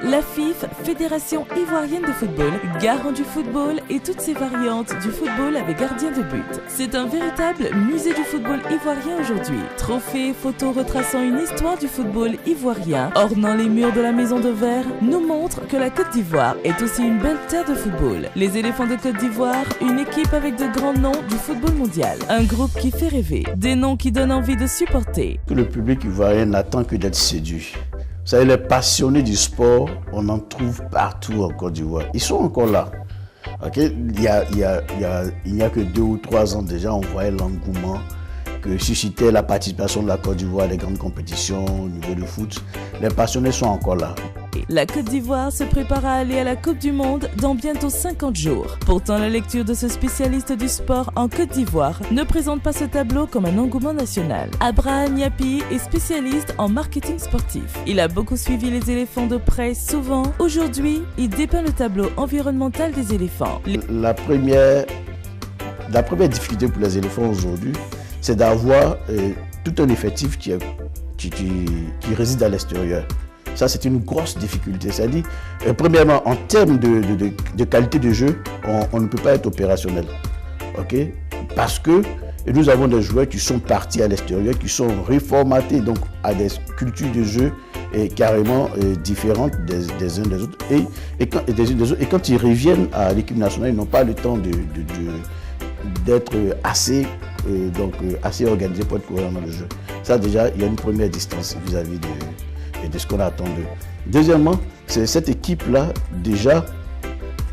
La FIF, Fédération Ivoirienne de Football, garant du football et toutes ses variantes du football avec gardien de but. C'est un véritable musée du football ivoirien aujourd'hui. Trophées, photos retraçant une histoire du football ivoirien, ornant les murs de la Maison de Verre, nous montrent que la Côte d'Ivoire est aussi une belle terre de football. Les éléphants de Côte d'Ivoire, une équipe avec de grands noms du football mondial. Un groupe qui fait rêver, des noms qui donnent envie de supporter. Le public ivoirien n'attend que d'être séduit. Vous savez, les passionnés du sport, on en trouve partout en Côte d'Ivoire. Ils sont encore là. Okay? Il n'y a que 2 ou 3 ans déjà, on voyait l'engouement que suscitait la participation de la Côte d'Ivoire à des grandes compétitions au niveau du foot. Les passionnés sont encore là. La Côte d'Ivoire se prépare à aller à la Coupe du Monde dans bientôt 50 jours. Pourtant, la lecture de ce spécialiste du sport en Côte d'Ivoire ne présente pas ce tableau comme un engouement national. Abraham Yapi est spécialiste en marketing sportif. Il a beaucoup suivi les éléphants de près souvent. Aujourd'hui, il dépeint le tableau environnemental des éléphants. La première difficulté pour les éléphants aujourd'hui, c'est d'avoir tout un effectif qui réside à l'extérieur. Ça, c'est une grosse difficulté. C'est-à-dire, premièrement, en termes de qualité de jeu, on ne peut pas être opérationnel. Okay? Parce que nous avons des joueurs qui sont partis à l'extérieur, qui sont reformatés donc, à des cultures de jeu carrément différentes des uns des autres. Et quand ils reviennent à l'équipe nationale, ils n'ont pas le temps d'être assez organisés pour être cohérents dans le jeu. Ça, déjà, il y a une première distance vis-à-vis de ce qu'on attend d'eux. Deuxièmement, c'est cette équipe-là, déjà,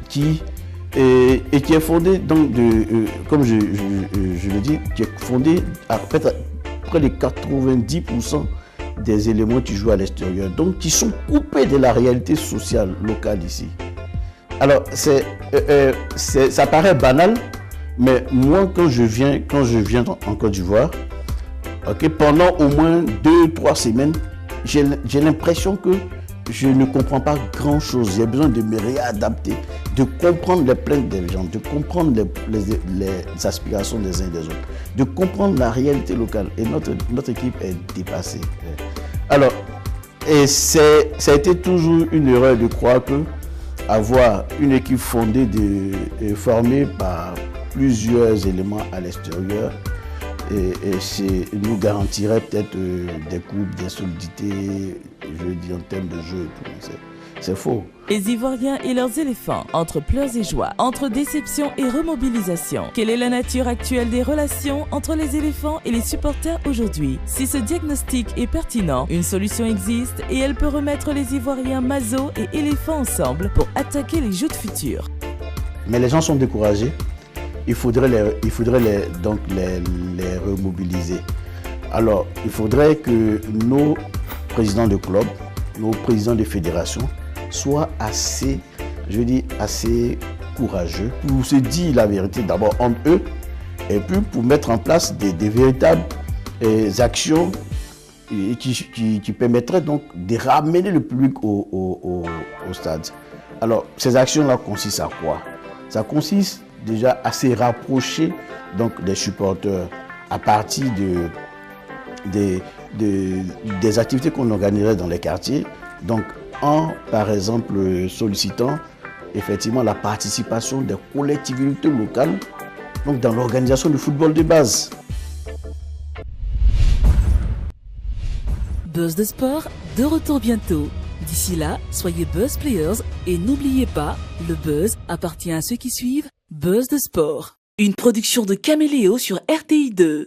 qui est fondée, donc comme je le dis, qui est fondée à près de 90% des éléments qui jouent à l'extérieur, donc qui sont coupés de la réalité sociale locale ici. Alors, ça paraît banal, mais moi, quand je viens en Côte d'Ivoire, pendant au moins 2-3 semaines, j'ai l'impression que je ne comprends pas grand-chose. J'ai besoin de me réadapter, de comprendre les plaintes des gens, de comprendre les aspirations des uns et des autres, de comprendre la réalité locale. Et notre équipe est dépassée. Alors, ça a été toujours une erreur de croire que avoir une équipe formée par plusieurs éléments à l'extérieur, nous garantirait peut-être des coupes, des solidités, je dis en termes de jeu et tout. C'est faux. Les Ivoiriens et leurs éléphants, entre pleurs et joies, entre déception et remobilisation. Quelle est la nature actuelle des relations entre les éléphants et les supporters aujourd'hui? Si ce diagnostic est pertinent, une solution existe et elle peut remettre les Ivoiriens Mazo et éléphants ensemble pour attaquer les joutes futures. Mais les gens sont découragés. Il faudrait les remobiliser. Alors, il faudrait que nos présidents de club, nos présidents de fédération soient assez courageux pour se dire la vérité d'abord entre eux et puis pour mettre en place des véritables actions qui permettraient donc de ramener le public au stade. Alors, ces actions-là consistent à quoi? Ça consiste déjà à se rapprocher donc, des supporters à partir des activités qu'on organiserait dans les quartiers. Donc, par exemple, sollicitant effectivement la participation des collectivités locales donc, dans l'organisation du football de base. Buzz de sport, de retour bientôt. D'ici là, soyez Buzz Players et n'oubliez pas, le buzz appartient à ceux qui suivent Buzz de sport. Une production de Caméléo sur RTI2.